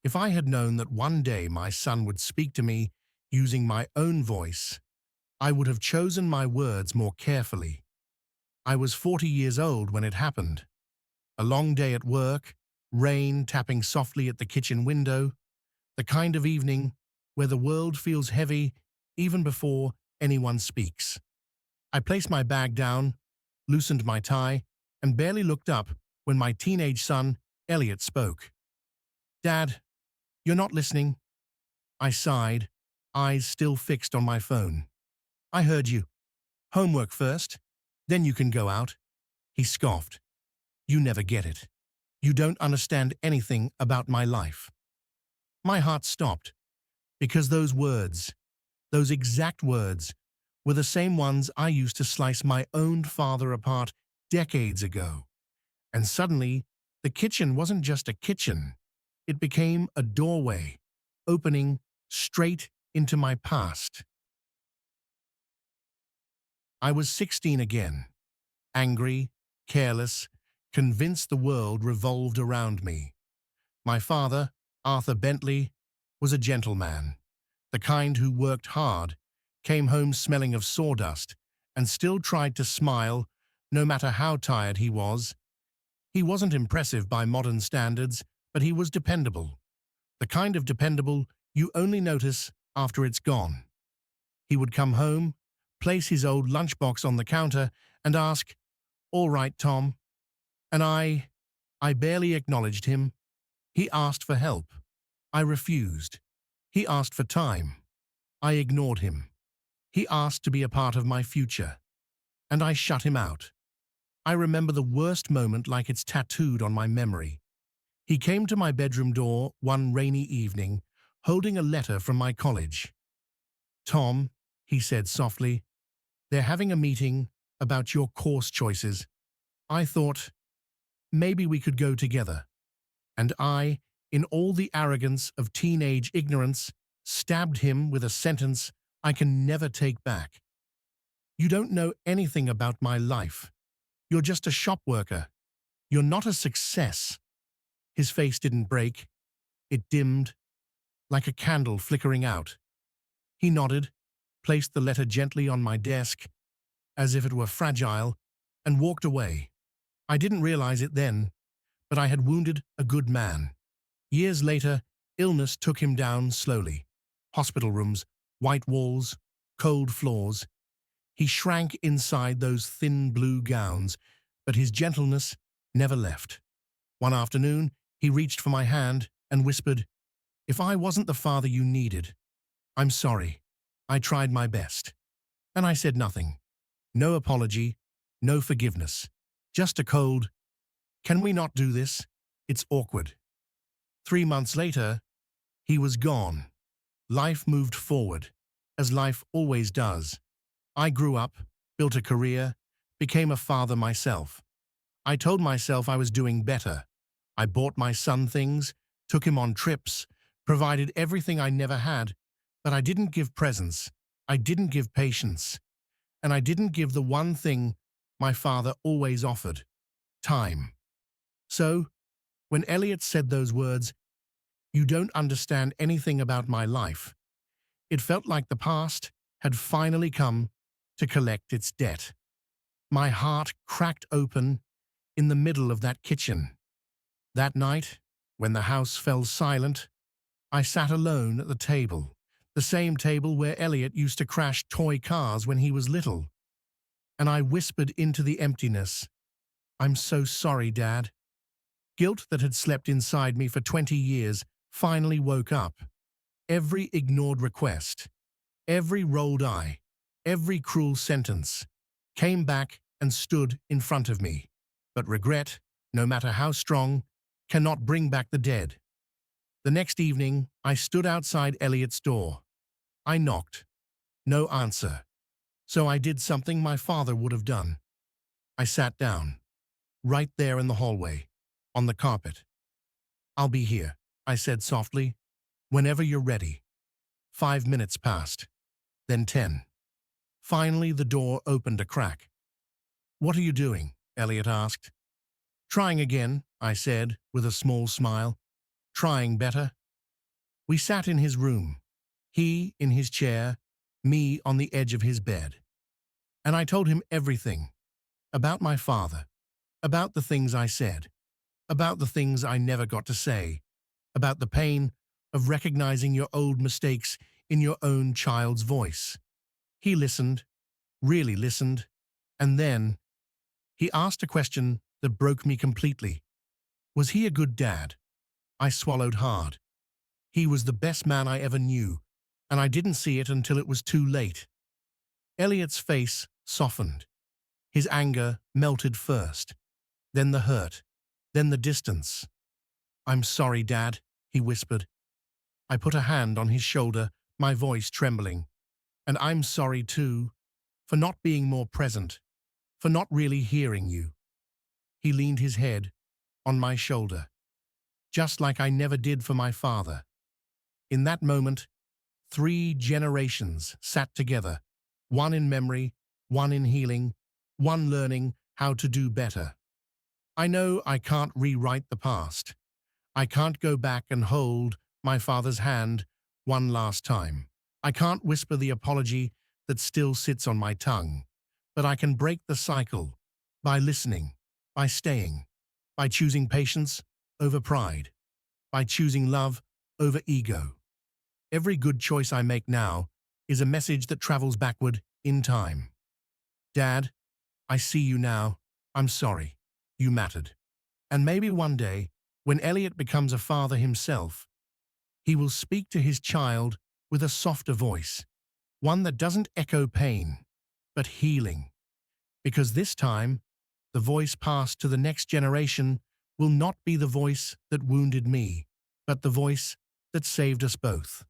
If I had known that one day my son would speak to me using my own voice, I would have chosen my words more carefully. I was 40 years old when it happened. A long day at work, rain tapping softly at the kitchen window, the kind of evening where the world feels heavy even before anyone speaks. I placed my bag down, loosened my tie, and barely looked up when my teenage son, Elliot, spoke. "Dad, you're not listening." I sighed, eyes still fixed on my phone. "I heard you. Homework first, then you can go out." He scoffed. "You never get it. You don't understand anything about my life." My heart stopped, because those words, those exact words, were the same ones I used to slice my own father apart decades ago. And suddenly, the kitchen wasn't just a kitchen. It became a doorway, opening straight into my past. I was 16 again, angry, careless, convinced the world revolved around me. My father, Arthur Bentley, was a gentleman, the kind who worked hard, came home smelling of sawdust, and still tried to smile no matter how tired he was. He wasn't impressive by modern standards, but he was dependable. The kind of dependable you only notice after it's gone. He would come home, place his old lunchbox on the counter, and ask, "All right, Tom?" And I barely acknowledged him. He asked for help. I refused. He asked for time. I ignored him. He asked to be a part of my future, and I shut him out. I remember the worst moment like it's tattooed on my memory. He came to my bedroom door one rainy evening, holding a letter from my college. "Tom," he said softly, "they're having a meeting about your course choices. I thought, maybe we could go together." And I, in all the arrogance of teenage ignorance, stabbed him with a sentence I can never take back. "You don't know anything about my life. You're just a shop worker. You're not a success." His face didn't break. It dimmed, like a candle flickering out. He nodded, placed the letter gently on my desk, as if it were fragile, and walked away. I didn't realize it then, but I had wounded a good man. Years later, illness took him down slowly. Hospital rooms, white walls, cold floors. He shrank inside those thin blue gowns, but his gentleness never left. One afternoon, he reached for my hand and whispered, "If I wasn't the father you needed, I'm sorry. I tried my best." And I said nothing. No apology, no forgiveness. Just a cold, "Can we not do this? It's awkward." 3 months later, he was gone. Life moved forward, as life always does. I grew up, built a career, became a father myself. I told myself I was doing better. I bought my son things, took him on trips, provided everything I never had, but I didn't give presents, I didn't give patience, and I didn't give the one thing my father always offered: time. So, when Elliot said those words, "You don't understand anything about my life," it felt like the past had finally come to collect its debt. My heart cracked open in the middle of that kitchen. That night, when the house fell silent, I sat alone at the table, the same table where Elliot used to crash toy cars when he was little. And I whispered into the emptiness, "I'm so sorry, Dad." Guilt that had slept inside me for 20 years finally woke up. Every ignored request, every rolled eye, every cruel sentence came back and stood in front of me. But regret, no matter how strong, cannot bring back the dead. The next evening, I stood outside Elliot's door. I knocked. No answer. So I did something my father would have done. I sat down, right there in the hallway, on the carpet. "I'll be here," I said softly, "whenever you're ready." 5 minutes passed, then 10. Finally, the door opened a crack. "What are you doing?" Elliot asked. "Trying again," I said, with a small smile. "Trying better." We sat in his room, he in his chair, me on the edge of his bed. And I told him everything about my father, about the things I said, about the things I never got to say, about the pain of recognizing your old mistakes in your own child's voice. He listened, really listened, and then he asked a question that broke me completely. Was he a good dad? I swallowed hard. He was the best man I ever knew, and I didn't see it until it was too late. Elliot's face softened. His anger melted first, then the hurt, then the distance. "I'm sorry, Dad," he whispered. I put a hand on his shoulder, my voice trembling. "And I'm sorry too, for not being more present, for not really hearing you." He leaned his head on my shoulder, just like I never did for my father. In that moment, 3 generations sat together, one in memory, one in healing, one learning how to do better. I know I can't rewrite the past. I can't go back and hold my father's hand one last time. I can't whisper the apology that still sits on my tongue. But I can break the cycle by listening, by staying, by choosing patience over pride, by choosing love over ego. Every good choice I make now is a message that travels backward in time. Dad, I see you now. I'm sorry. You mattered. And maybe one day, when Elliot becomes a father himself, he will speak to his child with a softer voice, one that doesn't echo pain, but healing. Because this time, the voice passed to the next generation will not be the voice that wounded me, but the voice that saved us both.